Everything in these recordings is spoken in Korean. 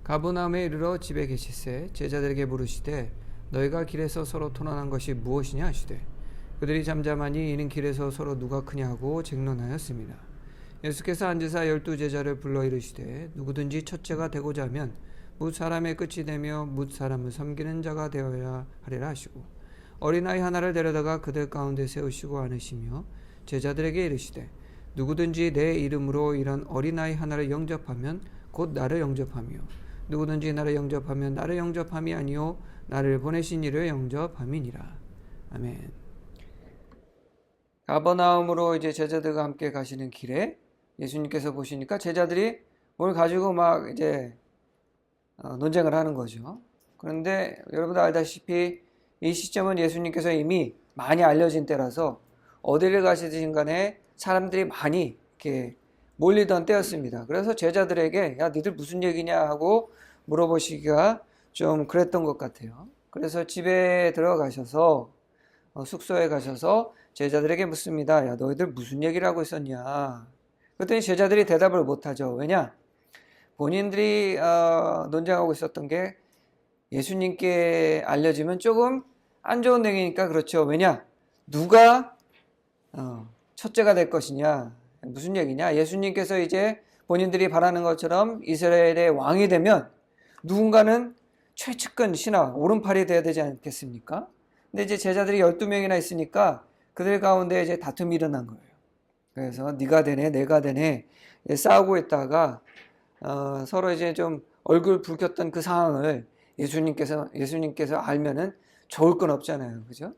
가버나움에 이르러 집에 계시세 제자들에게 물으시되 너희가 길에서 서로 토론한 것이 무엇이냐 하시되 그들이 잠잠하니 이는 길에서 서로 누가 크냐 하고 쟁론하였습니다. 예수께서 앉으사 12 제자를 불러 이르시되 누구든지 첫째가 되고자 하면 뭇 사람의 끝이 되며 뭇 사람을 섬기는 자가 되어야 하리라 하시고 어린아이 하나를 데려다가 그들 가운데 세우시고 안으시며 제자들에게 이르시되 누구든지 내 이름으로 이런 어린아이 하나를 영접하면 곧 나를 영접하며 누구든지 나를 영접하면 나를 영접함이 아니요 나를 보내신 이를 영접함이니라. 아멘. 가버나움으로 이제 제자들과 함께 가시는 길에 예수님께서 보시니까 제자들이 뭘 가지고 막 이제 논쟁을 하는 거죠. 그런데 여러분도 알다시피 이 시점은 예수님께서 이미 많이 알려진 때라서 어디를 가시든 간에 사람들이 많이 이렇게 몰리던 때였습니다. 그래서 제자들에게 야 니들 무슨 얘기냐 하고 물어보시기가 좀 그랬던 것 같아요. 그래서 집에 들어가셔서 숙소에 가셔서 제자들에게 묻습니다. 야 너희들 무슨 얘기를 하고 있었냐. 그랬더니 제자들이 대답을 못하죠. 왜냐? 본인들이 논쟁하고 있었던 게 예수님께 알려지면 조금 안 좋은 얘기니까 그렇죠. 왜냐? 누가 첫째가 될 것이냐. 무슨 얘기냐? 예수님께서 이제 본인들이 바라는 것처럼 이스라엘의 왕이 되면 누군가는 최측근 신하 오른팔이 돼야 되지 않겠습니까? 근데 이제 제자들이 12명이나 있으니까 그들 가운데 이제 다툼이 일어난 거예요. 그래서 네가 되네 내가 되네 싸우고 있다가 서로 이제 좀 얼굴 붉혔던 그 상황을 예수님께서 알면은 좋을 건 없잖아요. 그죠?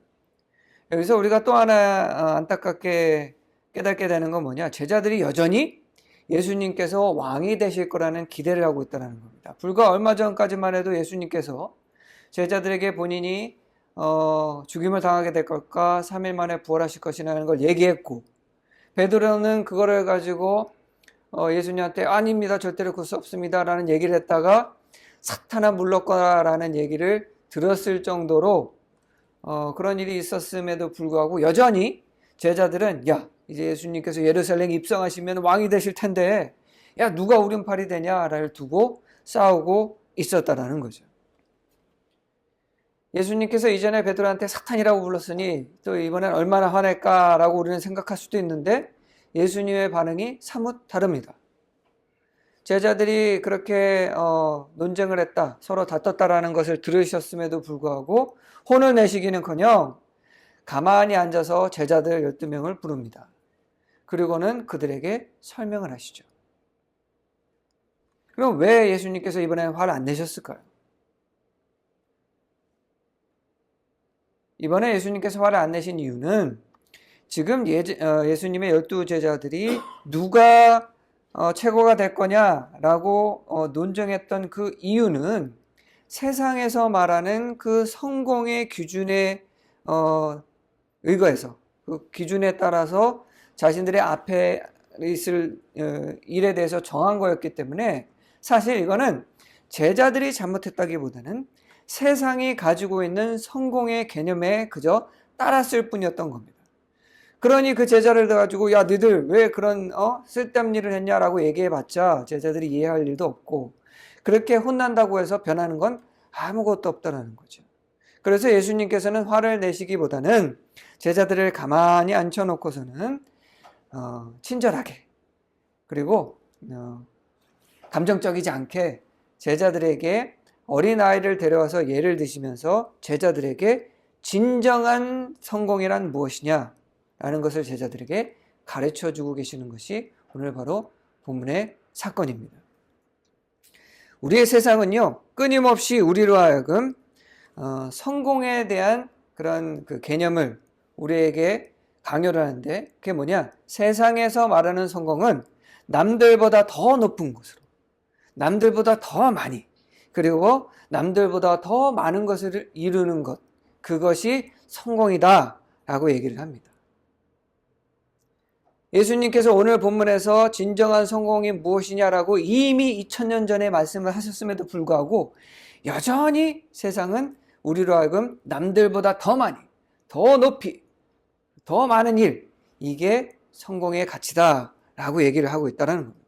여기서 우리가 또 하나 안타깝게 깨닫게 되는 건 뭐냐? 제자들이 여전히 예수님께서 왕이 되실 거라는 기대를 하고 있다는 겁니다. 불과 얼마 전까지만 해도 예수님께서 제자들에게 본인이 죽임을 당하게 될 것과 3일 만에 부활하실 것이라는 걸 얘기했고 베드로는 그거를 가지고 예수님한테 아닙니다. 절대로 그럴 수 없습니다. 라는 얘기를 했다가 사탄아 물렀거라는 얘기를 들었을 정도로 그런 일이 있었음에도 불구하고 여전히 제자들은 야 이제 예수님께서 예루살렘 입성하시면 왕이 되실 텐데 야 누가 오른팔이 되냐를 두고 싸우고 있었다라는 거죠. 예수님께서 이전에 베드로한테 사탄이라고 불렀으니 또 이번엔 얼마나 화낼까라고 우리는 생각할 수도 있는데 예수님의 반응이 사뭇 다릅니다. 제자들이 그렇게 논쟁을 했다, 서로 다퉜다라는 것을 들으셨음에도 불구하고 혼을 내시기는커녕 가만히 앉아서 제자들 12명을 부릅니다. 그리고는 그들에게 설명을 하시죠. 그럼 왜 예수님께서 이번에는 화를 안 내셨을까요? 이번에 예수님께서 화를 안 내신 이유는 지금 예수님의 12 제자들이 누가 최고가 될 거냐라고 논쟁했던 그 이유는 세상에서 말하는 그 성공의 기준에 의거해서 그 기준에 따라서 자신들의 앞에 있을 일에 대해서 정한 거였기 때문에 사실 이거는 제자들이 잘못했다기보다는 세상이 가지고 있는 성공의 개념에 그저 따랐을 뿐이었던 겁니다. 그러니 그 제자를 가지고 야 너희들 왜 그런 쓸데없는 일을 했냐라고 얘기해봤자 제자들이 이해할 일도 없고 그렇게 혼난다고 해서 변하는 건 아무것도 없다라는 거죠. 그래서 예수님께서는 화를 내시기보다는 제자들을 가만히 앉혀놓고서는 친절하게 그리고 감정적이지 않게 제자들에게 어린아이를 데려와서 예를 드시면서 제자들에게 진정한 성공이란 무엇이냐 라는 것을 제자들에게 가르쳐주고 계시는 것이 오늘 바로 본문의 사건입니다. 우리의 세상은요 끊임없이 우리로 하여금 성공에 대한 그런 그 개념을 우리에게 강요를 하는데 그게 뭐냐? 세상에서 말하는 성공은 남들보다 더 높은 곳으로 남들보다 더 많이 그리고 남들보다 더 많은 것을 이루는 것 그것이 성공이다 라고 얘기를 합니다. 예수님께서 오늘 본문에서 진정한 성공이 무엇이냐라고 이미 2000년 전에 말씀을 하셨음에도 불구하고 여전히 세상은 우리로 하여금 남들보다 더 많이, 더 높이, 더 많은 일 이게 성공의 가치다 라고 얘기를 하고 있다는 겁니다.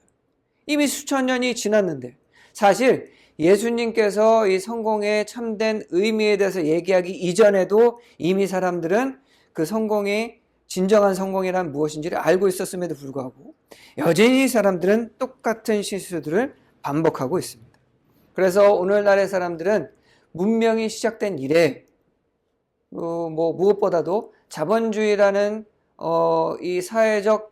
이미 수천 년이 지났는데, 사실 예수님께서 이 성공의 참된 의미에 대해서 얘기하기 이전에도 이미 사람들은 그 성공이 진정한 성공이란 무엇인지를 알고 있었음에도 불구하고 여전히 사람들은 똑같은 실수들을 반복하고 있습니다. 그래서 오늘날의 사람들은 문명이 시작된 이래 무엇보다도 자본주의라는 이 사회적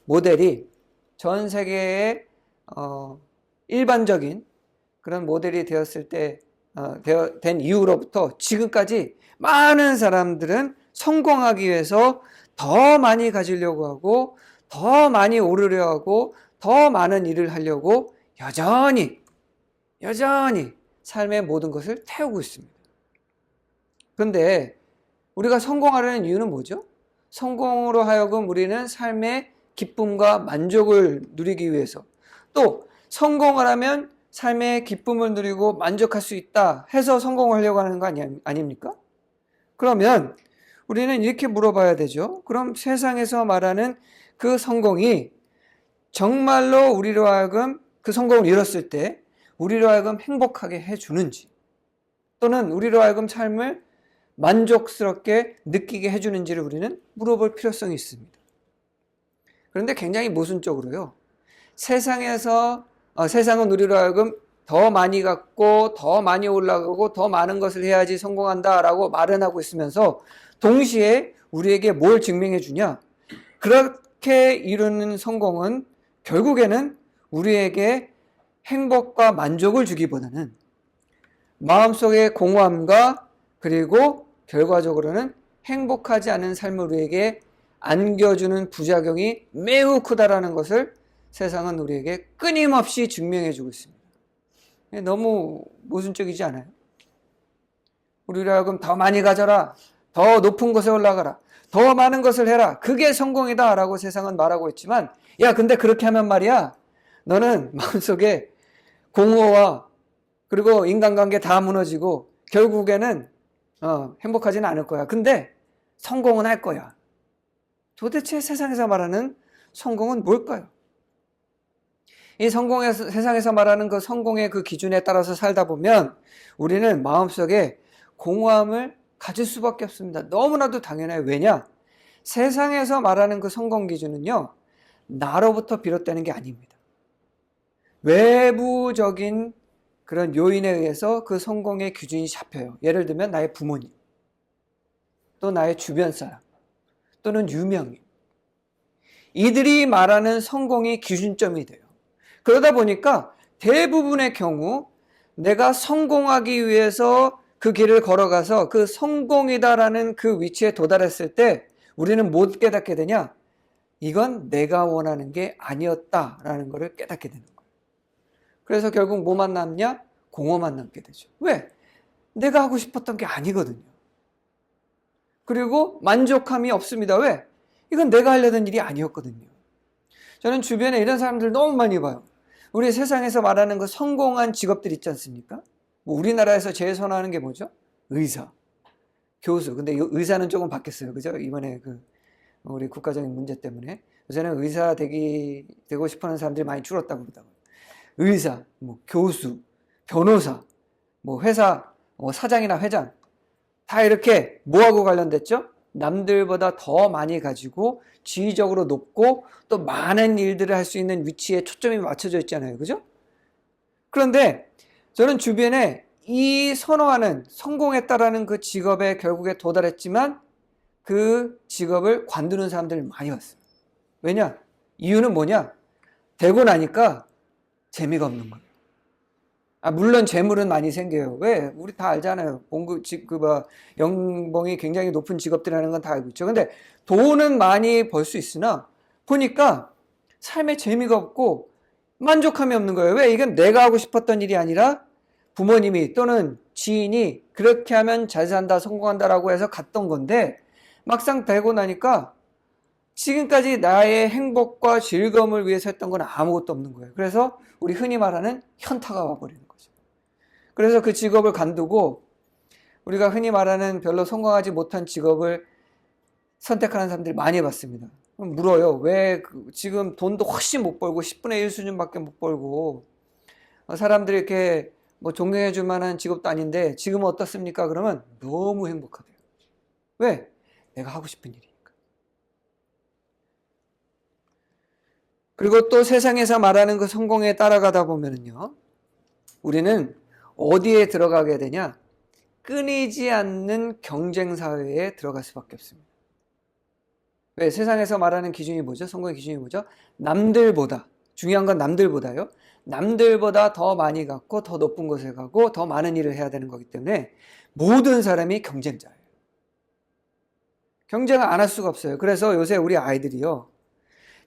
모델이 전 세계의 일반적인 그런 모델이 되었을 때 된 이후로부터 지금까지 많은 사람들은 성공하기 위해서 더 많이 가지려고 하고 더 많이 오르려 하고 더 많은 일을 하려고 여전히 삶의 모든 것을 태우고 있습니다. 그런데 우리가 성공하려는 이유는 뭐죠? 성공으로 하여금 우리는 삶의 기쁨과 만족을 누리기 위해서, 또 성공을 하면 삶의 기쁨을 누리고 만족할 수 있다 해서 성공을 하려고 하는 거 아닙니까? 그러면 우리는 이렇게 물어봐야 되죠. 그럼 세상에서 말하는 그 성공이 정말로 우리로 하여금 그 성공을 이뤘을 때 우리로 하여금 행복하게 해주는지, 또는 우리로 하여금 삶을 만족스럽게 느끼게 해주는지를 우리는 물어볼 필요성이 있습니다. 그런데 굉장히 모순적으로요, 세상은 우리로 하여금 더 많이 갖고 더 많이 올라가고 더 많은 것을 해야지 성공한다라고 말은 하고 있으면서 동시에 우리에게 뭘 증명해 주냐? 그렇게 이루는 성공은 결국에는 우리에게 행복과 만족을 주기보다는 마음속의 공허함과 그리고 결과적으로는 행복하지 않은 삶을 우리에게 안겨주는 부작용이 매우 크다라는 것을 세상은 우리에게 끊임없이 증명해 주고 있습니다. 너무 모순적이지 않아요? 우리로 하여금 더 많이 가져라, 더 높은 곳에 올라가라, 더 많은 것을 해라, 그게 성공이다 라고 세상은 말하고 있지만, 야 근데 그렇게 하면 말이야, 너는 마음속에 공허와 그리고 인간관계 다 무너지고 결국에는 행복하지는 않을 거야. 근데 성공은 할 거야. 도대체 세상에서 말하는 성공은 뭘까요? 이 세상에서 말하는 그 성공의 그 기준에 따라서 살다 보면 우리는 마음속에 공허함을 가질 수밖에 없습니다. 너무나도 당연해요. 왜냐? 세상에서 말하는 그 성공 기준은요, 나로부터 비롯되는 게 아닙니다. 외부적인 그런 요인에 의해서 그 성공의 기준이 잡혀요. 예를 들면 나의 부모님, 또 나의 주변 사람, 또는 유명인. 이들이 말하는 성공이 기준점이 돼요. 그러다 보니까 대부분의 경우 내가 성공하기 위해서 그 길을 걸어가서 그 성공이다라는 그 위치에 도달했을 때 우리는 못 깨닫게 되냐? 이건 내가 원하는 게 아니었다라는 것을 깨닫게 되는 거예요. 그래서 결국 뭐만 남냐? 공허만 남게 되죠. 왜? 내가 하고 싶었던 게 아니거든요. 그리고 만족함이 없습니다. 왜? 이건 내가 하려던 일이 아니었거든요. 저는 주변에 이런 사람들 너무 많이 봐요. 우리 세상에서 말하는 그 성공한 직업들 있지 않습니까? 우리나라에서 제일 선호하는 게 뭐죠? 의사, 교수. 근데 의사는 조금 바뀌었어요. 그죠? 이번에 우리 국가적인 문제 때문에. 요새는 의사 되고 싶어 하는 사람들이 많이 줄었다고 그러더라고요. 의사, 교수, 변호사, 회사, 사장이나 회장. 다 이렇게 뭐하고 관련됐죠? 남들보다 더 많이 가지고 지위적으로 높고 또 많은 일들을 할 수 있는 위치에 초점이 맞춰져 있잖아요. 그죠? 그런데 저는 주변에 이 선호하는 성공했다라는 그 직업에 결국에 도달했지만 그 직업을 관두는 사람들을 많이 봤어요. 왜냐? 이유는 뭐냐? 되고 나니까 재미가 없는 거예요. 물론 재물은 많이 생겨요. 왜? 우리 다 알잖아요. 연봉이 굉장히 높은 직업들이라는 건 다 알고 있죠. 근데 돈은 많이 벌 수 있으나 보니까 삶에 재미가 없고 만족함이 없는 거예요. 왜? 이건 내가 하고 싶었던 일이 아니라 부모님이 또는 지인이 그렇게 하면 잘 산다, 성공한다라고 해서 갔던 건데 막상 되고 나니까 지금까지 나의 행복과 즐거움을 위해서 했던 건 아무것도 없는 거예요. 그래서 우리 흔히 말하는 현타가 와버리는 거죠. 그래서 그 직업을 관두고 우리가 흔히 말하는 별로 성공하지 못한 직업을 선택하는 사람들이 많이 봤습니다. 물어요. 왜 지금 돈도 훨씬 못 벌고 10분의 1 수준밖에 못 벌고 사람들이 이렇게 뭐 존경해 줄 만한 직업도 아닌데 지금은 어떻습니까? 그러면 너무 행복하대요. 왜? 내가 하고 싶은 일이니까. 그리고 또 세상에서 말하는 그 성공에 따라가다 보면은요, 우리는 어디에 들어가게 되냐? 끊이지 않는 경쟁 사회에 들어갈 수밖에 없습니다. 왜? 세상에서 말하는 기준이 뭐죠? 성공의 기준이 뭐죠? 남들보다, 중요한 건 남들보다요. 남들보다 더 많이 갖고 더 높은 곳에 가고 더 많은 일을 해야 되는 거기 때문에 모든 사람이 경쟁자예요. 경쟁을 안 할 수가 없어요. 그래서 요새 우리 아이들이요,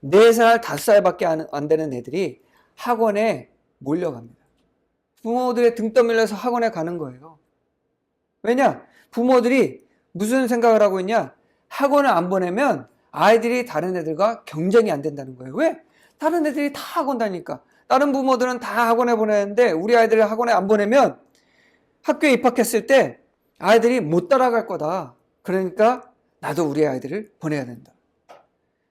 4살, 5살밖에 안 되는 애들이 학원에 몰려갑니다. 부모들의 등 떠밀려서 학원에 가는 거예요. 왜냐? 부모들이 무슨 생각을 하고 있냐? 학원을 안 보내면 아이들이 다른 애들과 경쟁이 안 된다는 거예요. 왜? 다른 애들이 다 학원 다니니까. 다른 부모들은 다 학원에 보내는데 우리 아이들을 학원에 안 보내면 학교에 입학했을 때 아이들이 못 따라갈 거다. 그러니까 나도 우리 아이들을 보내야 된다.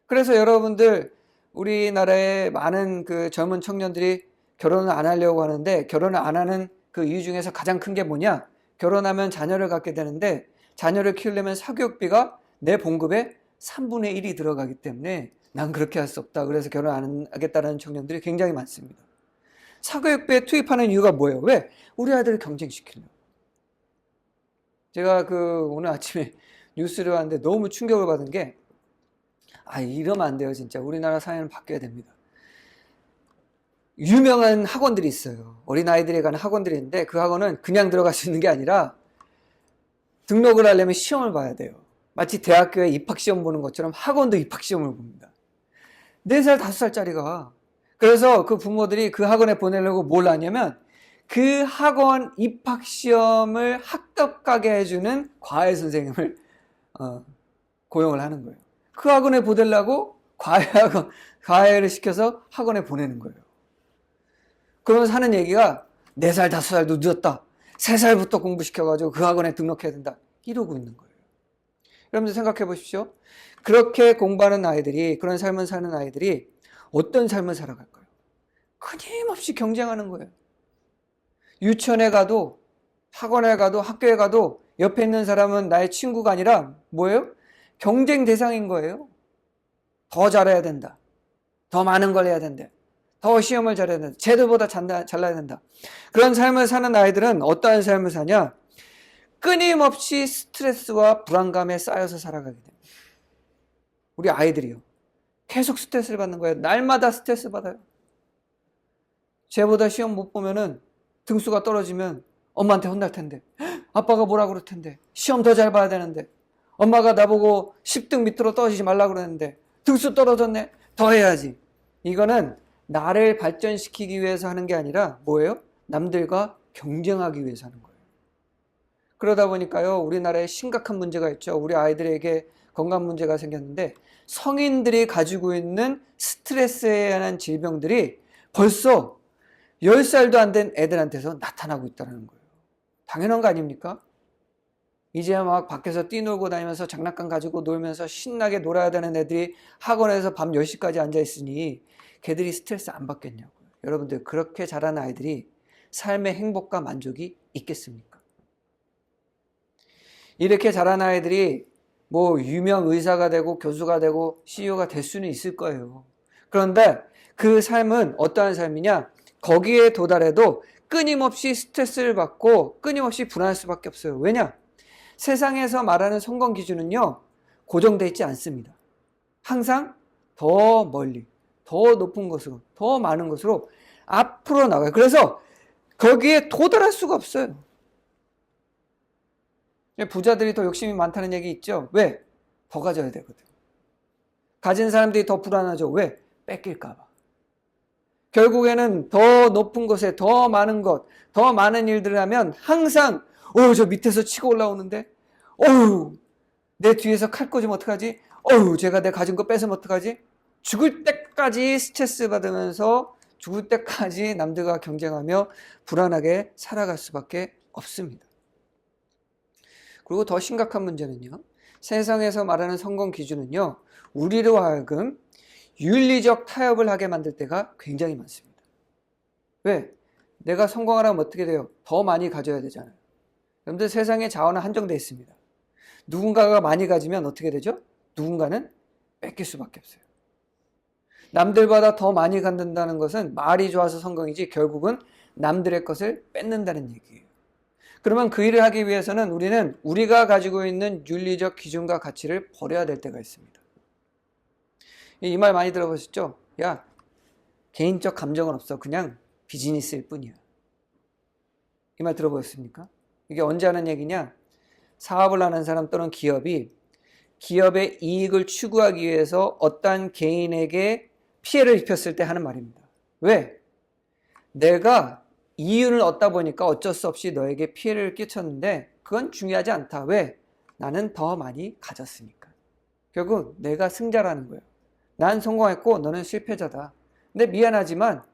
그래서 여러분들, 우리나라의 많은 그 젊은 청년들이 결혼을 안 하려고 하는데 결혼을 안 하는 그 이유 중에서 가장 큰 게 뭐냐? 결혼하면 자녀를 갖게 되는데 자녀를 키우려면 사교육비가 내 봉급의 3분의 1이 들어가기 때문에 난 그렇게 할 수 없다. 그래서 결혼 안 하겠다는 청년들이 굉장히 많습니다. 사교육비에 투입하는 이유가 뭐예요? 왜? 우리 아이들을 경쟁시키려고. 제가 오늘 아침에 뉴스를 봤는데 너무 충격을 받은 게, 이러면 안 돼요. 진짜 우리나라 사회는 바뀌어야 됩니다. 유명한 학원들이 있어요. 어린아이들이 가는 학원들이 있는데 그 학원은 그냥 들어갈 수 있는 게 아니라 등록을 하려면 시험을 봐야 돼요. 마치 대학교에 입학시험 보는 것처럼 학원도 입학시험을 봅니다. 4살, 5살짜리가. 그래서 그 부모들이 그 학원에 보내려고 뭘 하냐면 그 학원 입학시험을 합격하게 해주는 과외 선생님을 고용을 하는 거예요. 그 학원에 보내려고 과외를 시켜서 학원에 보내는 거예요. 그러면서 하는 얘기가 4살, 5살도 늦었다. 3살부터 공부시켜가지고 그 학원에 등록해야 된다. 이러고 있는 거예요. 여러분들 생각해 보십시오. 그렇게 공부하는 아이들이, 그런 삶을 사는 아이들이 어떤 삶을 살아갈까요? 끊임없이 경쟁하는 거예요. 유치원에 가도, 학원에 가도, 학교에 가도 옆에 있는 사람은 나의 친구가 아니라 뭐예요? 경쟁 대상인 거예요. 더 잘해야 된다. 더 많은 걸 해야 된다. 더 시험을 잘해야 된다. 쟤들보다 잘나야 된다. 그런 삶을 사는 아이들은 어떠한 삶을 사냐? 끊임없이 스트레스와 불안감에 쌓여서 살아가게 됩니다. 우리 아이들이요. 계속 스트레스를 받는 거예요. 날마다 스트레스 받아요. 쟤보다 시험 못 보면은 등수가 떨어지면 엄마한테 혼날 텐데, 아빠가 뭐라 그럴 텐데, 시험 더 잘 봐야 되는데, 엄마가 나보고 10등 밑으로 떨어지지 말라 그러는데 등수 떨어졌네, 더 해야지. 이거는 나를 발전시키기 위해서 하는 게 아니라 뭐예요? 남들과 경쟁하기 위해서 하는 거예요. 그러다 보니까요, 우리나라에 심각한 문제가 있죠. 우리 아이들에게 건강 문제가 생겼는데 성인들이 가지고 있는 스트레스에 관한 질병들이 벌써 10살도 안 된 애들한테서 나타나고 있다는 거예요. 당연한 거 아닙니까? 이제 막 밖에서 뛰놀고 다니면서 장난감 가지고 놀면서 신나게 놀아야 되는 애들이 학원에서 밤 10시까지 앉아 있으니 걔들이 스트레스 안 받겠냐고요. 여러분들, 그렇게 자란 아이들이 삶의 행복과 만족이 있겠습니까? 이렇게 자란 아이들이 뭐 유명 의사가 되고 교수가 되고 CEO가 될 수는 있을 거예요. 그런데 그 삶은 어떠한 삶이냐? 거기에 도달해도 끊임없이 스트레스를 받고 끊임없이 불안할 수밖에 없어요. 왜냐? 세상에서 말하는 성공 기준은요, 고정되어 있지 않습니다. 항상 더 멀리, 더 높은 곳으로, 더 많은 곳으로 앞으로 나가요. 그래서 거기에 도달할 수가 없어요. 부자들이 더 욕심이 많다는 얘기 있죠? 왜? 더 가져야 되거든. 가진 사람들이 더 불안하죠. 왜? 뺏길까 봐. 결국에는 더 높은 곳에 더 많은 것, 더 많은 일들을 하면 항상 저 밑에서 치고 올라오는데, 내 뒤에서 칼 꽂으면 어떡하지? 제가 내 가진 거 뺏으면 어떡하지? 죽을 때까지 스트레스 받으면서 죽을 때까지 남들과 경쟁하며 불안하게 살아갈 수밖에 없습니다. 그리고 더 심각한 문제는요, 세상에서 말하는 성공 기준은요, 우리로 하여금 윤리적 타협을 하게 만들 때가 굉장히 많습니다. 왜? 내가 성공하려면 어떻게 돼요? 더 많이 가져야 되잖아요. 여러분들 세상에 자원은 한정되어 있습니다. 누군가가 많이 가지면 어떻게 되죠? 누군가는 뺏길 수밖에 없어요. 남들보다 더 많이 갖는다는 것은 말이 좋아서 성공이지 결국은 남들의 것을 뺏는다는 얘기예요. 그러면 그 일을 하기 위해서는 우리는 우리가 가지고 있는 윤리적 기준과 가치를 버려야 될 때가 있습니다. 이 말 많이 들어보셨죠? 야, 개인적 감정은 없어. 그냥 비즈니스일 뿐이야. 이 말 들어보셨습니까? 이게 언제 하는 얘기냐? 사업을 하는 사람 또는 기업이 기업의 이익을 추구하기 위해서 어떤 개인에게 피해를 입혔을 때 하는 말입니다. 왜? 내가 이윤을 얻다 보니까 어쩔 수 없이 너에게 피해를 끼쳤는데 그건 중요하지 않다. 왜? 나는 더 많이 가졌으니까. 결국 내가 승자라는 거예요. 난 성공했고 너는 실패자다. 근데 미안하지만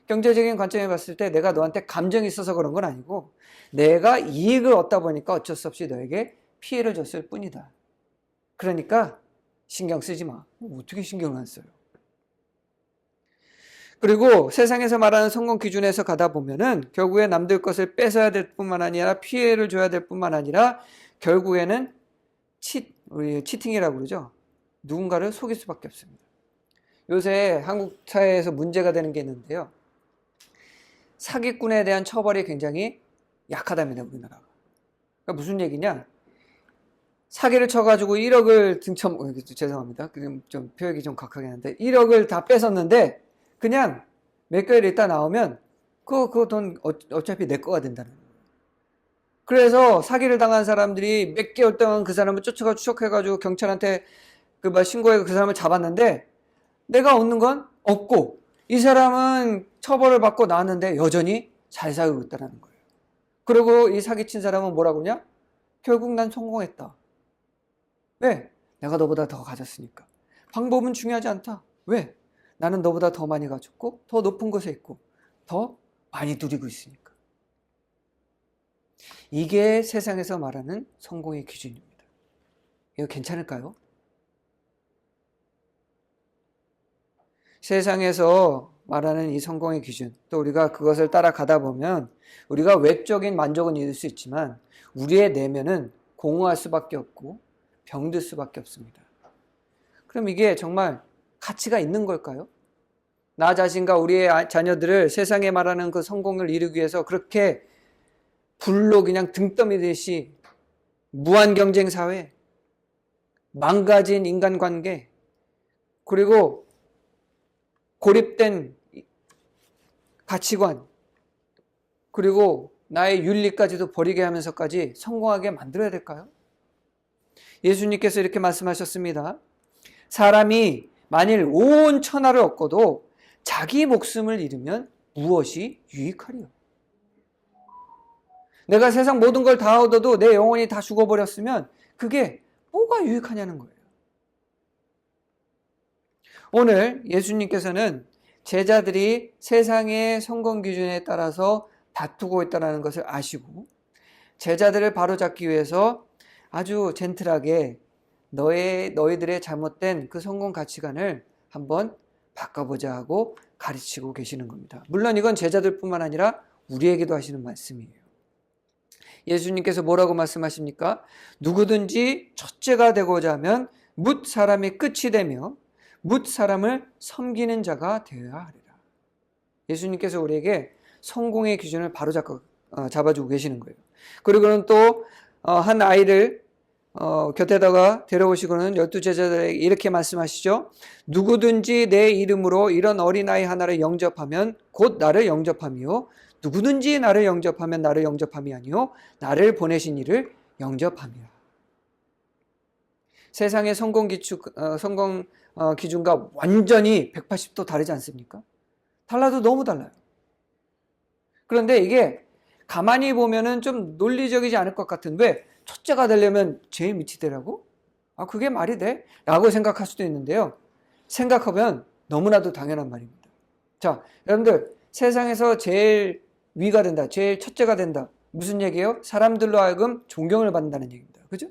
경제적인 관점에 봤을 때 내가 너한테 감정이 있어서 그런 건 아니고 내가 이익을 얻다 보니까 어쩔 수 없이 너에게 피해를 줬을 뿐이다. 그러니까 신경 쓰지 마. 어떻게 신경을 안 써요? 그리고 세상에서 말하는 성공 기준에서 가다 보면은 결국에 남들 것을 뺏어야 될 뿐만 아니라 피해를 줘야 될 뿐만 아니라 결국에는 우리 치팅이라고 그러죠. 누군가를 속일 수밖에 없습니다. 요새 한국 사회에서 문제가 되는 게 있는데요. 사기꾼에 대한 처벌이 굉장히 약하답니다, 우리나라가. 그러니까 무슨 얘기냐? 사기를 쳐가지고 1억을 죄송합니다. 좀 표현이 좀 각하긴 한데, 1억을 다 뺏었는데, 그냥 몇 개월 있다 나오면, 그 돈 어차피 내 거가 된다는 거예요. 그래서 사기를 당한 사람들이 몇 개월 동안 그 사람을 쫓아가 추적해가지고 경찰한테 신고해서 그 사람을 잡았는데, 내가 얻는 건 없고, 이 사람은 처벌을 받고 나왔는데 여전히 잘 살고 있다는 거예요. 그리고 이 사기친 사람은 뭐라고 하냐? 결국 난 성공했다. 왜? 내가 너보다 더 가졌으니까. 방법은 중요하지 않다. 왜? 나는 너보다 더 많이 가졌고 더 높은 곳에 있고 더 많이 누리고 있으니까. 이게 세상에서 말하는 성공의 기준입니다. 이거 괜찮을까요? 세상에서 말하는 이 성공의 기준, 또 우리가 그것을 따라가다 보면 우리가 외적인 만족은 이룰 수 있지만 우리의 내면은 공허할 수밖에 없고 병들 수밖에 없습니다. 그럼 이게 정말 가치가 있는 걸까요? 나 자신과 우리의 자녀들을 세상에 말하는 그 성공을 이루기 위해서 그렇게 불로 그냥 등 떠미듯이 무한 경쟁 사회, 망가진 인간관계, 그리고 고립된 가치관, 그리고 나의 윤리까지도 버리게 하면서까지 성공하게 만들어야 될까요? 예수님께서 이렇게 말씀하셨습니다. 사람이 만일 온 천하를 얻고도 자기 목숨을 잃으면 무엇이 유익하리요? 내가 세상 모든 걸 다 얻어도 내 영혼이 다 죽어버렸으면 그게 뭐가 유익하냐는 거예요. 오늘 예수님께서는 제자들이 세상의 성공 기준에 따라서 다투고 있다는 것을 아시고 제자들을 바로잡기 위해서 아주 젠틀하게 너희들의 잘못된 그 성공 가치관을 한번 바꿔보자 하고 가르치고 계시는 겁니다. 물론 이건 제자들뿐만 아니라 우리에게도 하시는 말씀이에요. 예수님께서 뭐라고 말씀하십니까? 누구든지 첫째가 되고자 하면 뭇 사람이 끝이 되며 뭇 사람을 섬기는 자가 되어야 하리라. 예수님께서 우리에게 성공의 기준을 바로 잡아주고 계시는 거예요. 그리고는 또 한 아이를 곁에다가 데려오시고는 12제자들에게 이렇게 말씀하시죠. 누구든지 내 이름으로 이런 어린아이 하나를 영접하면 곧 나를 영접함이요. 누구든지 나를 영접하면 나를 영접함이 아니요 나를 보내신 이를 영접함이라. 세상의 성공 기준과 완전히 180도 다르지 않습니까? 달라도 너무 달라요. 그런데 이게 가만히 보면은 좀 논리적이지 않을 것 같은, 왜? 첫째가 되려면 제일 밑이 되라고? 아, 그게 말이 돼? 라고 생각할 수도 있는데요. 생각하면 너무나도 당연한 말입니다. 자, 여러분들, 세상에서 제일 위가 된다, 제일 첫째가 된다. 무슨 얘기예요? 사람들로 하여금 존경을 받는다는 얘기입니다. 그죠?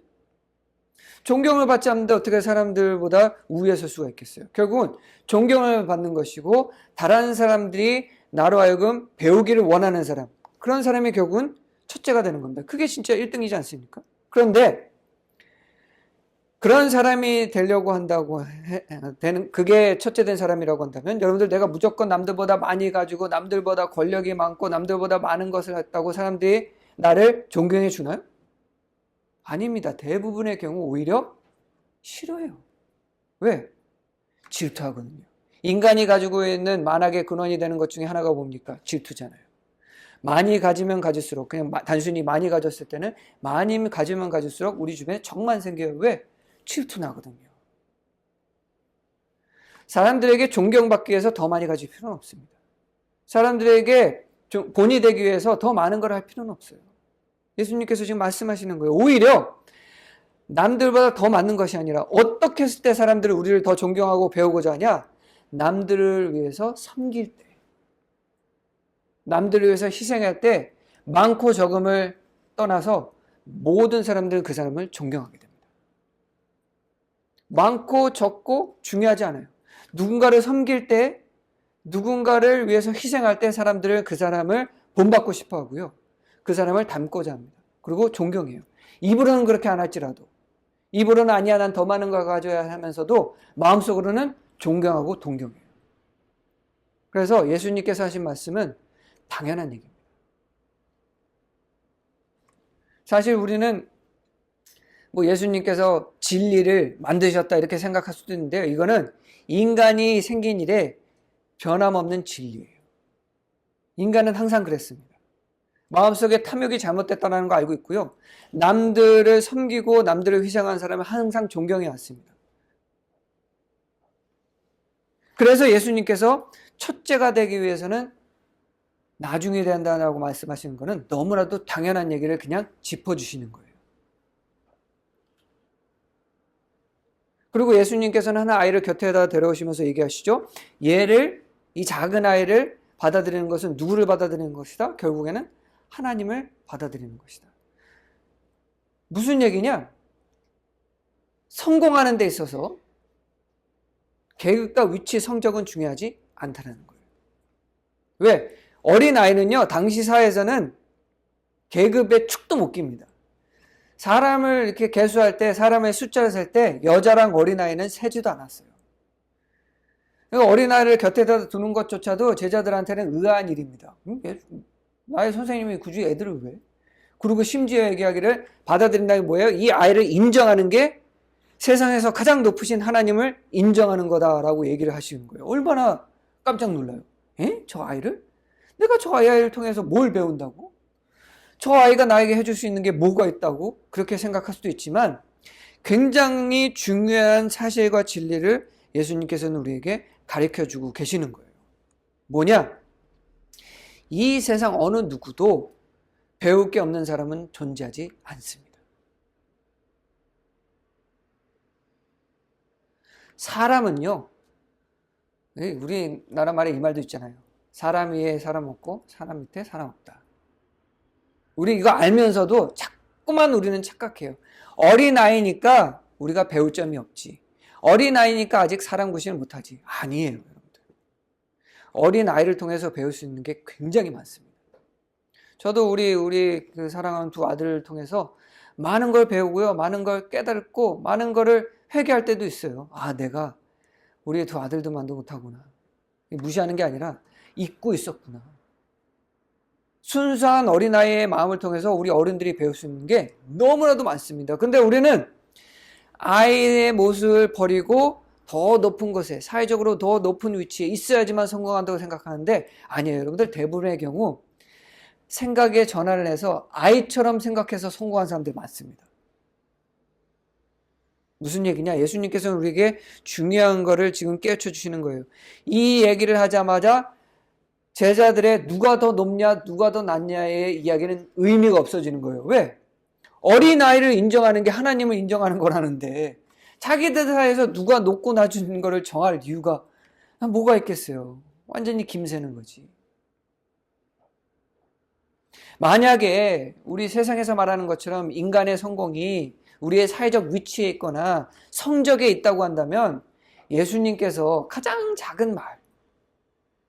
존경을 받지 않는데 어떻게 사람들보다 우위에 설 수가 있겠어요? 결국은 존경을 받는 것이고 다른 사람들이 나로 하여금 배우기를 원하는 사람, 그런 사람이 결국은 첫째가 되는 겁니다. 그게 진짜 1등이지 않습니까? 그런데 그런 사람이 되려고 한다고 되는, 그게 첫째 된 사람이라고 한다면, 여러분들, 내가 무조건 남들보다 많이 가지고 남들보다 권력이 많고 남들보다 많은 것을 했다고 사람들이 나를 존경해 주나요? 아닙니다. 대부분의 경우 오히려 싫어해요. 왜? 질투하거든요. 인간이 가지고 있는 만악의 근원이 되는 것 중에 하나가 뭡니까? 질투잖아요. 많이 가지면 가질수록, 그냥 단순히 많이 가졌을 때는 많이 가지면 가질수록 우리 주변에 적만 생겨요. 왜? 질투나거든요. 사람들에게 존경받기 위해서 더 많이 가질 필요는 없습니다. 사람들에게 본이 되기 위해서 더 많은 걸 할 필요는 없어요. 예수님께서 지금 말씀하시는 거예요. 오히려 남들보다 더 많은 것이 아니라 어떻게 했을 때 사람들이 우리를 더 존경하고 배우고자 하냐? 남들을 위해서 섬길 때, 남들을 위해서 희생할 때 많고 적음을 떠나서 모든 사람들은 그 사람을 존경하게 됩니다. 많고 적고 중요하지 않아요. 누군가를 섬길 때, 누군가를 위해서 희생할 때 사람들은 그 사람을 본받고 싶어 하고요. 그 사람을 닮고자 합니다. 그리고 존경해요. 입으로는 그렇게 안 할지라도, 입으로는 아니야 난 더 많은 걸 가져야 하면서도 마음속으로는 존경하고 동경해요. 그래서 예수님께서 하신 말씀은 당연한 얘기입니다. 사실 우리는 예수님께서 진리를 만드셨다 이렇게 생각할 수도 있는데요. 이거는 인간이 생긴 이래 변함없는 진리예요. 인간은 항상 그랬습니다. 마음속에 탐욕이 잘못됐다는 거 알고 있고요. 남들을 섬기고 남들을 희생한 사람을 항상 존경해 왔습니다. 그래서 예수님께서 첫째가 되기 위해서는 나중에 된다고 말씀하시는 것은 너무나도 당연한 얘기를 그냥 짚어주시는 거예요. 그리고 예수님께서는 한 아이를 곁에다 데려오시면서 얘기하시죠. 이 작은 아이를 받아들이는 것은 누구를 받아들이는 것이다? 결국에는 하나님을 받아들이는 것이다. 무슨 얘기냐? 성공하는 데 있어서 계급과 위치, 성적은 중요하지 않다는 거예요. 왜? 어린아이는요, 당시 사회에서는 계급의 축도 못 깁니다. 사람을 이렇게 계수할 때, 사람의 숫자를 셀 때 여자랑 어린아이는 세지도 않았어요. 어린아이를 곁에다 두는 것조차도 제자들한테는 의아한 일입니다. 나의 선생님이 굳이 애들을 왜? 그리고 심지어 얘기하기를 받아들인다는 게 뭐예요? 이 아이를 인정하는 게 세상에서 가장 높으신 하나님을 인정하는 거다라고 얘기를 하시는 거예요. 얼마나 깜짝 놀라요. 저 아이를? 내가 저 아이를 통해서 뭘 배운다고? 저 아이가 나에게 해줄 수 있는 게 뭐가 있다고? 그렇게 생각할 수도 있지만 굉장히 중요한 사실과 진리를 예수님께서는 우리에게 가르쳐주고 계시는 거예요. 뭐냐? 이 세상 어느 누구도 배울 게 없는 사람은 존재하지 않습니다. 사람은요, 우리나라 말에 이 말도 있잖아요. 사람 위에 사람 없고 사람 밑에 사람 없다. 우리 이거 알면서도 자꾸만 우리는 착각해요. 어린아이니까 우리가 배울 점이 없지. 어린아이니까 아직 사람 구실을 못하지. 아니에요, 여러분들. 어린아이를 통해서 배울 수 있는 게 굉장히 많습니다. 저도 우리 그 사랑하는 두 아들을 통해서 많은 걸 배우고요. 많은 걸 깨닫고 많은 거를 회개할 때도 있어요. 내가 우리 두 아들도 만도 못하구나. 무시하는 게 아니라 잊고 있었구나. 순수한 어린아이의 마음을 통해서 우리 어른들이 배울 수 있는 게 너무나도 많습니다. 근데 우리는 아이의 모습을 버리고 더 높은 곳에, 사회적으로 더 높은 위치에 있어야지만 성공한다고 생각하는데 아니에요. 여러분들, 대부분의 경우 생각의 전환을 해서 아이처럼 생각해서 성공한 사람들이 많습니다. 무슨 얘기냐? 예수님께서는 우리에게 중요한 거를 지금 깨우쳐 주시는 거예요. 이 얘기를 하자마자 제자들의 누가 더 높냐, 누가 더 낮냐의 이야기는 의미가 없어지는 거예요. 왜? 어린아이를 인정하는 게 하나님을 인정하는 거라는데 자기들 사이에서 누가 높고 낮은 거를 정할 이유가 뭐가 있겠어요? 완전히 김새는 거지. 만약에 우리 세상에서 말하는 것처럼 인간의 성공이 우리의 사회적 위치에 있거나 성적에 있다고 한다면 예수님께서 가장 작은 말,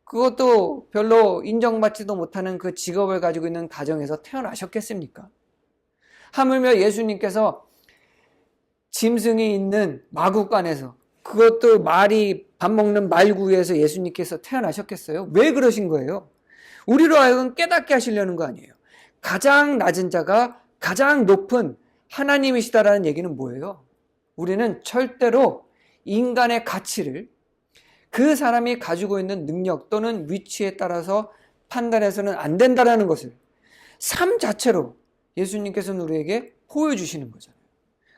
그것도 별로 인정받지도 못하는 그 직업을 가지고 있는 가정에서 태어나셨겠습니까? 하물며 예수님께서 짐승이 있는 마구간에서, 그것도 말이 밥 먹는 말구에서 예수님께서 태어나셨겠어요? 왜 그러신 거예요? 우리로 하여금 깨닫게 하시려는 거 아니에요. 가장 낮은 자가 가장 높은 하나님이시다라는 얘기는 뭐예요? 우리는 절대로 인간의 가치를 그 사람이 가지고 있는 능력 또는 위치에 따라서 판단해서는 안 된다라는 것을 삶 자체로 예수님께서는 우리에게 보여주시는 거잖아요.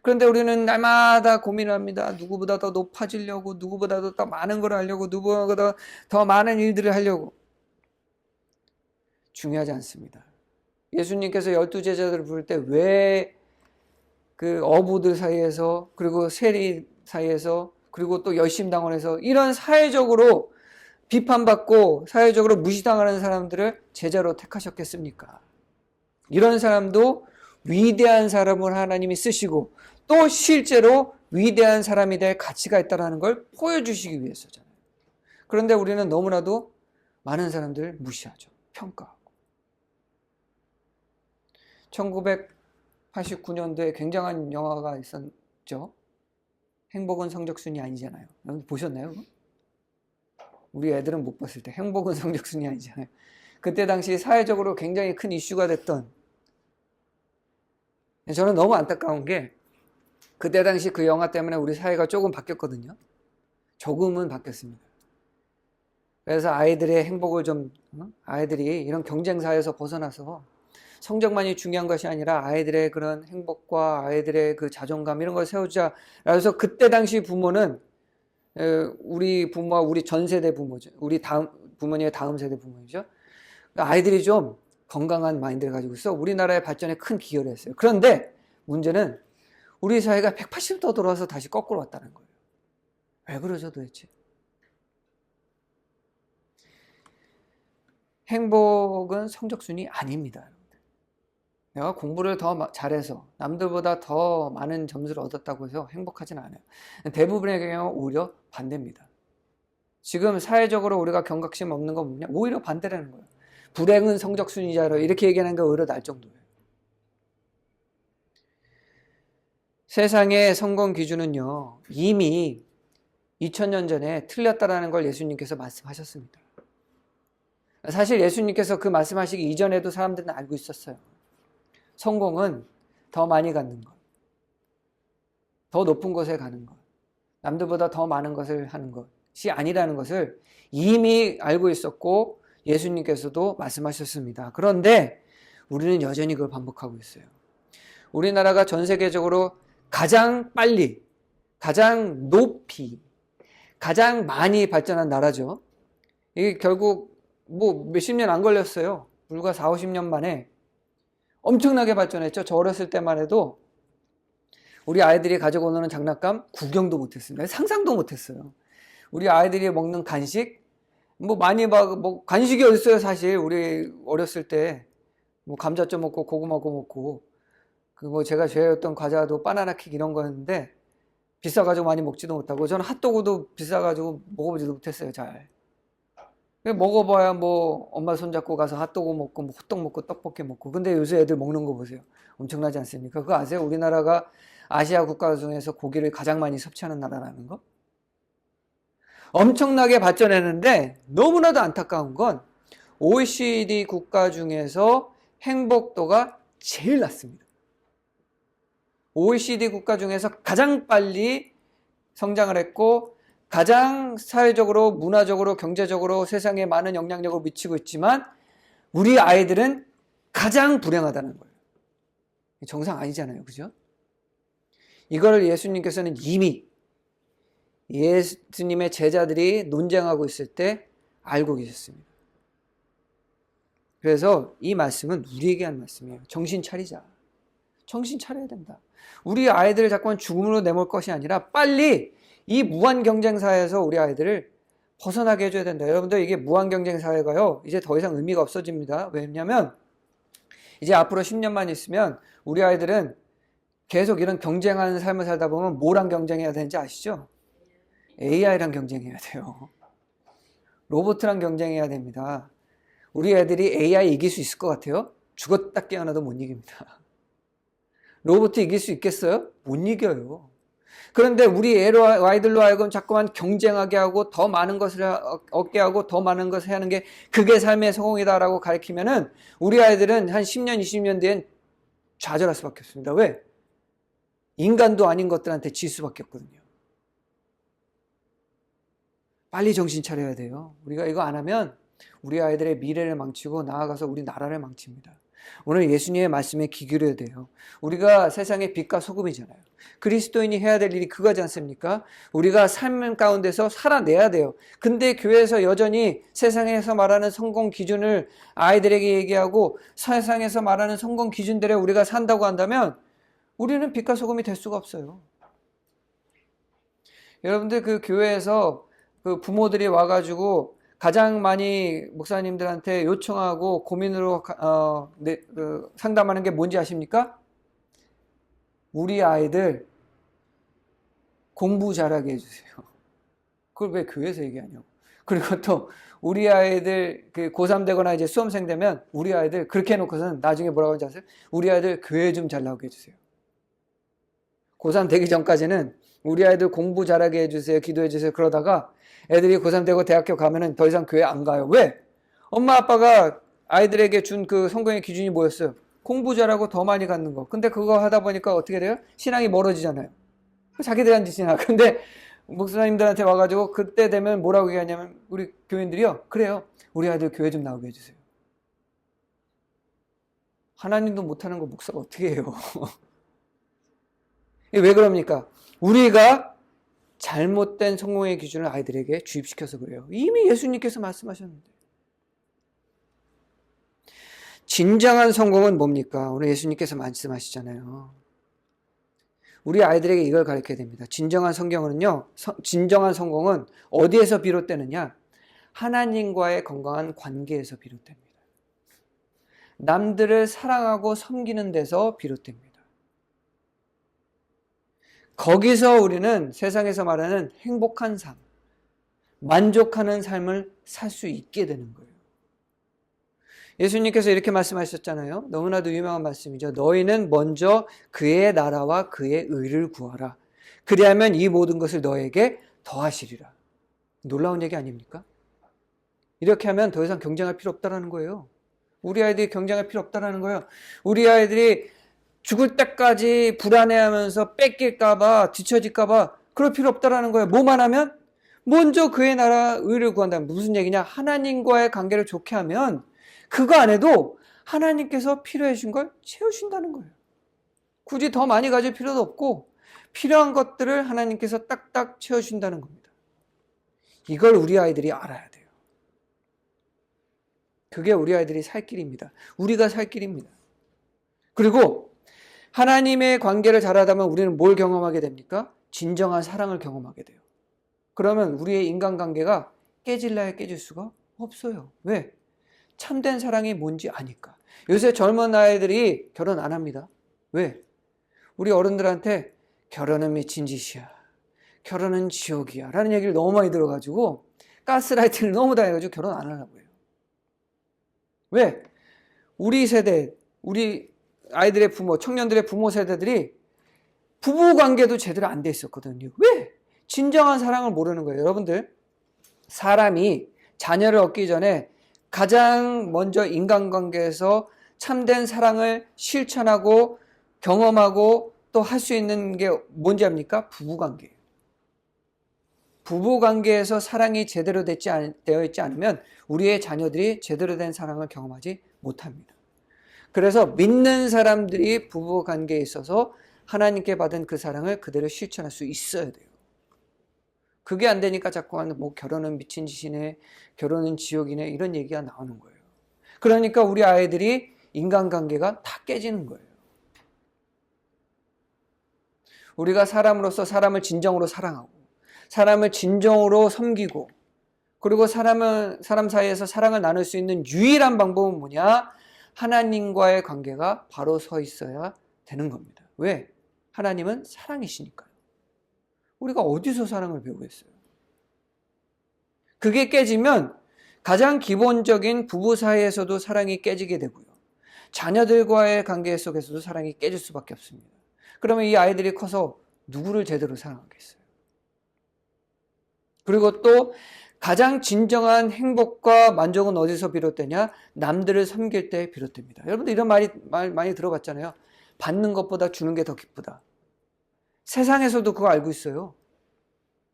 그런데 우리는 날마다 고민을 합니다. 누구보다 더 높아지려고, 누구보다 더 많은 걸 하려고, 누구보다 더 많은 일들을 하려고. 중요하지 않습니다. 예수님께서 12제자들을 부를 때 왜 그 어부들 사이에서, 그리고 세리 사이에서, 그리고 또 열심당원에서 이런 사회적으로 비판받고 사회적으로 무시당하는 사람들을 제자로 택하셨겠습니까? 이런 사람도 위대한 사람을 하나님이 쓰시고 또 실제로 위대한 사람이 될 가치가 있다는 걸 보여주시기 위해서잖아요. 그런데 우리는 너무나도 많은 사람들을 무시하죠. 평가하고. 1989년도에 굉장한 영화가 있었죠. 행복은 성적순이 아니잖아요. 여러분 보셨나요? 우리 애들은 못 봤을 때 행복은 성적순이 아니잖아요. 그때 당시 사회적으로 굉장히 큰 이슈가 됐던, 저는 너무 안타까운 게 그때 당시 그 영화 때문에 우리 사회가 조금 바뀌었거든요. 조금은 바뀌었습니다. 그래서 아이들의 행복을 좀, 아이들이 이런 경쟁사에서 벗어나서 성적만이 중요한 것이 아니라 아이들의 그런 행복과 아이들의 그 자존감 이런 걸 세우자. 그래서 그때 당시 부모는 우리 부모와 우리 전 세대 부모죠. 우리 다음 부모님의 다음 세대 부모이죠. 아이들이 좀 건강한 마인드를 가지고 있어 우리나라의 발전에 큰 기여를 했어요. 그런데 문제는 우리 사회가 180도 돌아와서 다시 거꾸로 왔다는 거예요. 왜 그러죠 도대체? 행복은 성적순이 아닙니다. 내가 공부를 더 잘해서 남들보다 더 많은 점수를 얻었다고 해서 행복하진 않아요. 대부분의 경우 오히려 반대입니다. 지금 사회적으로 우리가 경각심 없는 건 뭐냐? 오히려 반대라는 거예요. 불행은 성적순이자로 이렇게 얘기하는 게 오히려 날 정도예요. 세상의 성공 기준은요, 이미 2000년 전에 틀렸다라는 걸 예수님께서 말씀하셨습니다. 사실 예수님께서 그 말씀하시기 이전에도 사람들은 알고 있었어요. 성공은 더 많이 갖는 것, 더 높은 곳에 가는 것, 남들보다 더 많은 것을 하는 것이 아니라는 것을 이미 알고 있었고 예수님께서도 말씀하셨습니다. 그런데 우리는 여전히 그걸 반복하고 있어요. 우리나라가 전 세계적으로 가장 빨리, 가장 높이, 가장 많이 발전한 나라죠. 이게 결국 뭐 몇십 년 안 걸렸어요. 불과 4, 50년 만에 엄청나게 발전했죠. 저 어렸을 때만 해도 우리 아이들이 가지고 오는 장난감 구경도 못했습니다. 상상도 못했어요. 우리 아이들이 먹는 간식 뭐 많이 뭐 간식이 어딨어요 사실. 우리 어렸을 때 뭐 감자젓 먹고 고구마고 먹고 그 뭐 제가 좋아했던 과자도 바나나 킥 이런 거였는데 비싸가지고 많이 먹지도 못하고 저는 핫도그도 비싸가지고 먹어보지도 못했어요 잘. 먹어봐야 뭐 엄마 손잡고 가서 핫도그 먹고 뭐 호떡 먹고 떡볶이 먹고. 근데 요새 애들 먹는 거 보세요. 엄청나지 않습니까? 그거 아세요? 우리나라가 아시아 국가 중에서 고기를 가장 많이 섭취하는 나라라는 거? 엄청나게 발전했는데 너무나도 안타까운 건 OECD 국가 중에서 행복도가 제일 낮습니다. OECD 국가 중에서 가장 빨리 성장을 했고 가장 사회적으로, 문화적으로, 경제적으로 세상에 많은 영향력을 미치고 있지만 우리 아이들은 가장 불행하다는 거예요. 정상 아니잖아요. 그죠? 이거를 예수님께서는 이미 예수님의 제자들이 논쟁하고 있을 때 알고 계셨습니다. 그래서 이 말씀은 우리에게 한 말씀이에요. 정신 차리자. 정신 차려야 된다. 우리 아이들을 자꾸만 죽음으로 내몰 것이 아니라 빨리 이 무한 경쟁 사회에서 우리 아이들을 벗어나게 해줘야 된다. 여러분들 이게 무한 경쟁 사회가요 이제 더 이상 의미가 없어집니다. 왜냐하면 이제 앞으로 10년만 있으면 우리 아이들은 계속 이런 경쟁하는 삶을 살다 보면 뭐랑 경쟁해야 되는지 아시죠? AI랑 경쟁해야 돼요. 로봇이랑 경쟁해야 됩니다. 우리 애들이 AI 이길 수 있을 것 같아요? 죽었다 깨어나도 못 이깁니다. 로봇이 이길 수 있겠어요? 못 이겨요. 그런데 우리 아이들로 하여금 자꾸만 경쟁하게 하고 더 많은 것을 얻게 하고 더 많은 것을 하는 게 그게 삶의 성공이다라고 가르치면은 우리 아이들은 한 10년, 20년 뒤엔 좌절할 수밖에 없습니다. 왜? 인간도 아닌 것들한테 질 수밖에 없거든요. 빨리 정신 차려야 돼요. 우리가 이거 안 하면 우리 아이들의 미래를 망치고 나아가서 우리 나라를 망칩니다. 오늘 예수님의 말씀에 귀 기울여야 돼요. 우리가 세상의 빛과 소금이잖아요. 그리스도인이 해야 될 일이 그거지 않습니까? 우리가 삶 가운데서 살아내야 돼요. 근데 교회에서 여전히 세상에서 말하는 성공 기준을 아이들에게 얘기하고 세상에서 말하는 성공 기준대로 우리가 산다고 한다면 우리는 빛과 소금이 될 수가 없어요. 여러분들 그 교회에서 그 부모들이 와가지고 가장 많이 목사님들한테 요청하고 고민으로 상담하는 게 뭔지 아십니까? 우리 아이들 공부 잘하게 해주세요. 그걸 왜 교회에서 얘기하냐고. 그리고 또 우리 아이들 그 고3 되거나 이제 수험생 되면 우리 아이들 그렇게 해놓고서는 나중에 뭐라고 하는지 아세요? 우리 아이들 교회 좀 잘 나오게 해주세요. 고3 되기 전까지는 우리 아이들 공부 잘하게 해주세요. 기도해 주세요. 그러다가 애들이 고3 되고 대학교 가면은 더 이상 교회 안 가요. 왜? 엄마 아빠가 아이들에게 준 그 성공의 기준이 뭐였어요? 공부 잘하고 더 많이 갖는 거. 근데 그거 하다 보니까 어떻게 돼요? 신앙이 멀어지잖아요. 자기들이 한 짓이나. 근데 목사님들한테 와가지고 그때 되면 뭐라고 얘기하냐면 우리 교인들이요. 그래요. 우리 아이들 교회 좀 나오게 해주세요. 하나님도 못하는 거 목사가 어떻게 해요? 왜 그럽니까? 우리가 잘못된 성공의 기준을 아이들에게 주입시켜서 그래요. 이미 예수님께서 말씀하셨는데. 진정한 성공은 뭡니까? 오늘 예수님께서 말씀하시잖아요. 우리 아이들에게 이걸 가르쳐야 됩니다. 진정한 성공은 어디에서 비롯되느냐? 하나님과의 건강한 관계에서 비롯됩니다. 남들을 사랑하고 섬기는 데서 비롯됩니다. 거기서 우리는 세상에서 말하는 행복한 삶, 만족하는 삶을 살 수 있게 되는 거예요. 예수님께서 이렇게 말씀하셨잖아요. 너무나도 유명한 말씀이죠. 너희는 먼저 그의 나라와 그의 의를 구하라. 그리하면 이 모든 것을 너에게 더하시리라. 놀라운 얘기 아닙니까? 이렇게 하면 더 이상 경쟁할 필요 없다는 거예요. 우리 아이들이 경쟁할 필요 없다는 거예요. 우리 아이들이 죽을 때까지 불안해하면서 뺏길까봐 뒤처질까봐 그럴 필요 없다는 거예요. 뭐만 하면? 먼저 그의 나라 의를 구한다면 무슨 얘기냐? 하나님과의 관계를 좋게 하면 그거 안 해도 하나님께서 필요해 주신 걸 채우신다는 거예요. 굳이 더 많이 가질 필요도 없고 필요한 것들을 하나님께서 딱딱 채워주신다는 겁니다. 이걸 우리 아이들이 알아야 돼요. 그게 우리 아이들이 살 길입니다. 우리가 살 길입니다. 그리고 하나님의 관계를 잘하다 보면 우리는 뭘 경험하게 됩니까? 진정한 사랑을 경험하게 돼요. 그러면 우리의 인간관계가 깨질래야 깨질 수가 없어요. 왜? 참된 사랑이 뭔지 아니까. 요새 젊은 아이들이 결혼 안 합니다. 왜? 우리 어른들한테 결혼은 미친 짓이야. 결혼은 지옥이야. 라는 얘기를 너무 많이 들어가지고 가스라이팅을 너무 당해가지고 결혼 안 하려고 해요. 왜? 우리 세대, 우리 아이들의 부모, 청년들의 부모 세대들이 부부관계도 제대로 안 돼 있었거든요. 왜? 진정한 사랑을 모르는 거예요. 여러분들, 사람이 자녀를 얻기 전에 가장 먼저 인간관계에서 참된 사랑을 실천하고 경험하고 또 할 수 있는 게 뭔지 압니까? 부부관계예요. 부부관계에서 사랑이 제대로 되어 있지 않으면 우리의 자녀들이 제대로 된 사랑을 경험하지 못합니다. 그래서 믿는 사람들이 부부관계에 있어서 하나님께 받은 그 사랑을 그대로 실천할 수 있어야 돼요. 그게 안 되니까 자꾸만 뭐 결혼은 미친 짓이네, 결혼은 지옥이네 이런 얘기가 나오는 거예요. 그러니까 우리 아이들이 인간관계가 다 깨지는 거예요. 우리가 사람으로서 사람을 진정으로 사랑하고 사람을 진정으로 섬기고 그리고 사람 사이에서 사랑을 나눌 수 있는 유일한 방법은 뭐냐? 하나님과의 관계가 바로 서 있어야 되는 겁니다. 왜? 하나님은 사랑이시니까요. 우리가 어디서 사랑을 배우겠어요? 그게 깨지면 가장 기본적인 부부 사이에서도 사랑이 깨지게 되고요. 자녀들과의 관계 속에서도 사랑이 깨질 수밖에 없습니다. 그러면 이 아이들이 커서 누구를 제대로 사랑하겠어요? 그리고 또 가장 진정한 행복과 만족은 어디서 비롯되냐? 남들을 섬길 때 비롯됩니다. 여러분들 이런 말 많이 들어봤잖아요. 받는 것보다 주는 게 더 기쁘다. 세상에서도 그거 알고 있어요.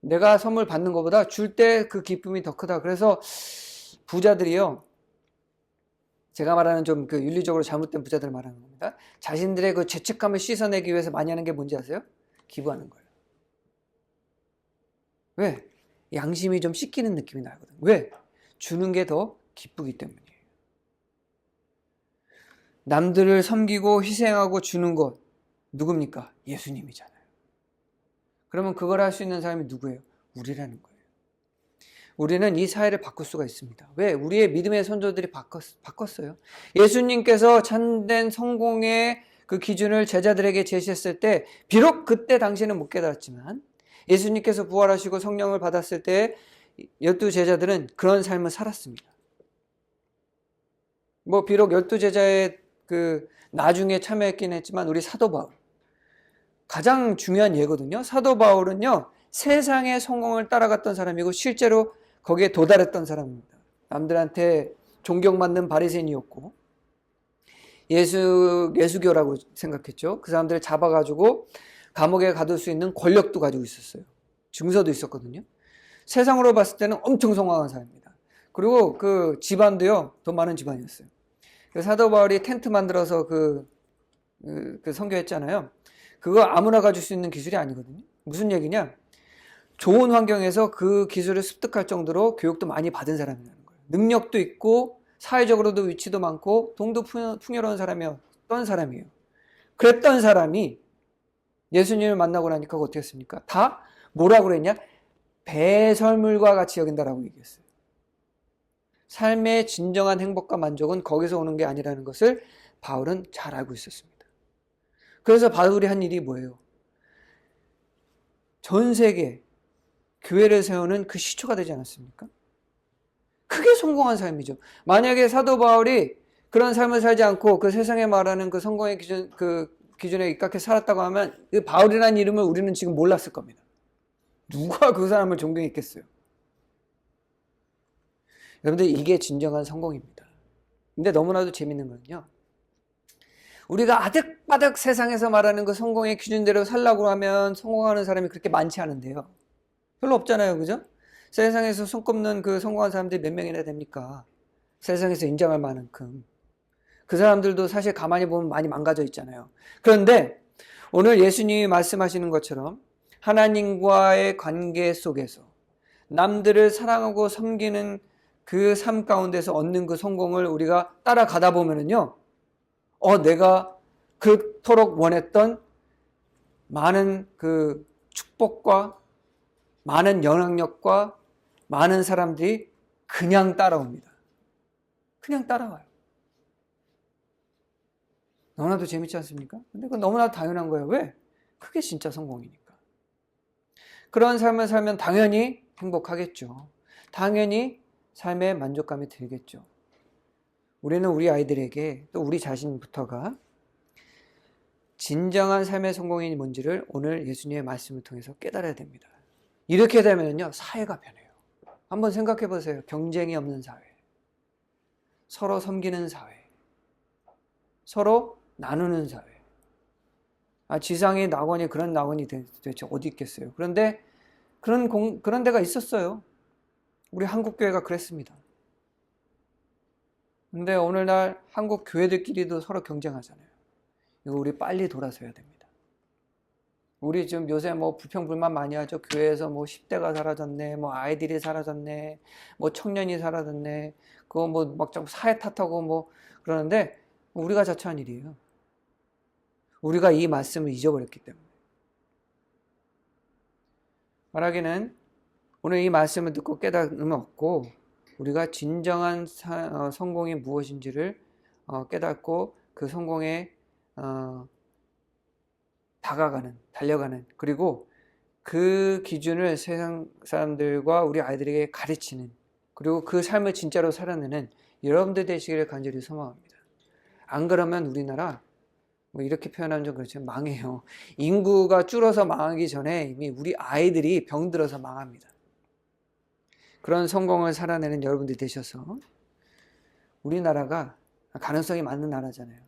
내가 선물 받는 것보다 줄 때 그 기쁨이 더 크다. 그래서 부자들이요, 제가 말하는 좀 그 윤리적으로 잘못된 부자들 말하는 겁니다. 자신들의 그 죄책감을 씻어내기 위해서 많이 하는 게 뭔지 아세요? 기부하는 거예요. 왜? 양심이 좀 씻기는 느낌이 나거든요. 왜? 주는 게 더 기쁘기 때문이에요. 남들을 섬기고 희생하고 주는 것 누굽니까? 예수님이잖아요. 그러면 그걸 할 수 있는 사람이 누구예요? 우리라는 거예요. 우리는 이 사회를 바꿀 수가 있습니다. 왜? 우리의 믿음의 선조들이 바꿨어요. 예수님께서 참된 성공의 그 기준을 제자들에게 제시했을 때 비록 그때 당시에는 못 깨달았지만 예수님께서 부활하시고 성령을 받았을 때 12 제자들은 그런 삶을 살았습니다. 뭐 비록 12 제자의 그 나중에 참여했긴 했지만 우리 사도 바울 가장 중요한 예거든요. 사도 바울은요, 세상의 성공을 따라갔던 사람이고 실제로 거기에 도달했던 사람입니다. 남들한테 존경받는 바리새인이었고 예수교라고 생각했죠. 그 사람들을 잡아가지고 감옥에 가둘 수 있는 권력도 가지고 있었어요. 증서도 있었거든요. 세상으로 봤을 때는 엄청 성공한 사람입니다. 그리고 그 집안도요, 더 많은 집안이었어요. 사도 바울이 텐트 만들어서 그 선교했잖아요. 그거 아무나 가질 수 있는 기술이 아니거든요. 무슨 얘기냐? 좋은 환경에서 그 기술을 습득할 정도로 교육도 많이 받은 사람이라는 거예요. 능력도 있고 사회적으로도 위치도 많고 돈도 풍요로운 사람이었던 사람이에요. 그랬던 사람이 예수님을 만나고 나니까 어떻게 했습니까? 다 뭐라고 그랬냐? 배설물과 같이 여긴다라고 얘기했어요. 삶의 진정한 행복과 만족은 거기서 오는 게 아니라는 것을 바울은 잘 알고 있었습니다. 그래서 바울이 한 일이 뭐예요? 전 세계 교회를 세우는 그 시초가 되지 않았습니까? 크게 성공한 삶이죠. 만약에 사도 바울이 그런 삶을 살지 않고 그 세상에 말하는 그 성공의 기준에 입각해 살았다고 하면 그 바울이라는 이름을 우리는 지금 몰랐을 겁니다. 누가 그 사람을 존경했겠어요? 여러분들 이게 진정한 성공입니다. 근데 너무나도 재밌는 건요, 우리가 아득바득 세상에서 말하는 그 성공의 기준대로 살라고 하면 성공하는 사람이 그렇게 많지 않은데요. 별로 없잖아요. 그죠? 세상에서 손꼽는 그 성공한 사람들이 몇 명이나 됩니까? 세상에서 인정할 만큼. 그 사람들도 사실 가만히 보면 많이 망가져 있잖아요. 그런데 오늘 예수님이 말씀하시는 것처럼 하나님과의 관계 속에서 남들을 사랑하고 섬기는 그 삶 가운데서 얻는 그 성공을 우리가 따라가다 보면은요, 내가 그토록 원했던 많은 그 축복과 많은 영향력과 많은 사람들이 그냥 따라옵니다. 그냥 따라와요. 너무나도 재밌지 않습니까? 근데 그건 너무나도 당연한 거예요. 왜? 그게 진짜 성공이니까. 그런 삶을 살면 당연히 행복하겠죠. 당연히 삶의 만족감이 들겠죠. 우리는 우리 아이들에게 또 우리 자신부터가 진정한 삶의 성공이 뭔지를 오늘 예수님의 말씀을 통해서 깨달아야 됩니다. 이렇게 되면요, 사회가 변해요. 한번 생각해 보세요. 경쟁이 없는 사회, 서로 섬기는 사회, 서로 나누는 사회. 지상의 낙원이 그런 낙원이 도대체 어디 있겠어요? 그런데 그런 데가 있었어요. 우리 한국 교회가 그랬습니다. 근데 오늘날 한국 교회들끼리도 서로 경쟁하잖아요. 이거 우리 빨리 돌아서야 됩니다. 우리 지금 요새 뭐 불평불만 많이 하죠. 교회에서 뭐 10대가 사라졌네, 뭐 아이들이 사라졌네, 뭐 청년이 사라졌네, 그거 뭐 막 자꾸 사회 탓하고 뭐 그러는데 우리가 자초한 일이에요. 우리가 이 말씀을 잊어버렸기 때문에. 말하기는 오늘 이 말씀을 듣고 깨달음을 얻고 우리가 진정한 성공이 무엇인지를 깨닫고 그 성공의 다가가는, 달려가는, 그리고 그 기준을 세상 사람들과 우리 아이들에게 가르치는, 그리고 그 삶을 진짜로 살아내는 여러분들 되시기를 간절히 소망합니다. 안 그러면 우리나라 뭐 이렇게 표현하면 좀 그렇지만 망해요. 인구가 줄어서 망하기 전에 이미 우리 아이들이 병들어서 망합니다. 그런 성공을 살아내는 여러분들이 되셔서 우리나라가 가능성이 많은 나라잖아요.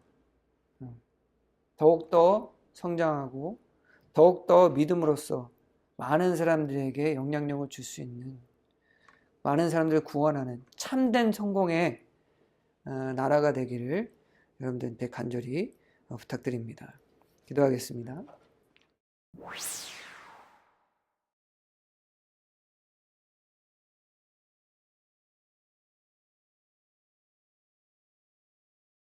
더욱더 성장하고 더욱더 믿음으로써 많은 사람들에게 영향력을 줄 수 있는, 많은 사람들을 구원하는 참된 성공의 나라가 되기를 여러분들한테 간절히 부탁드립니다. 기도하겠습니다.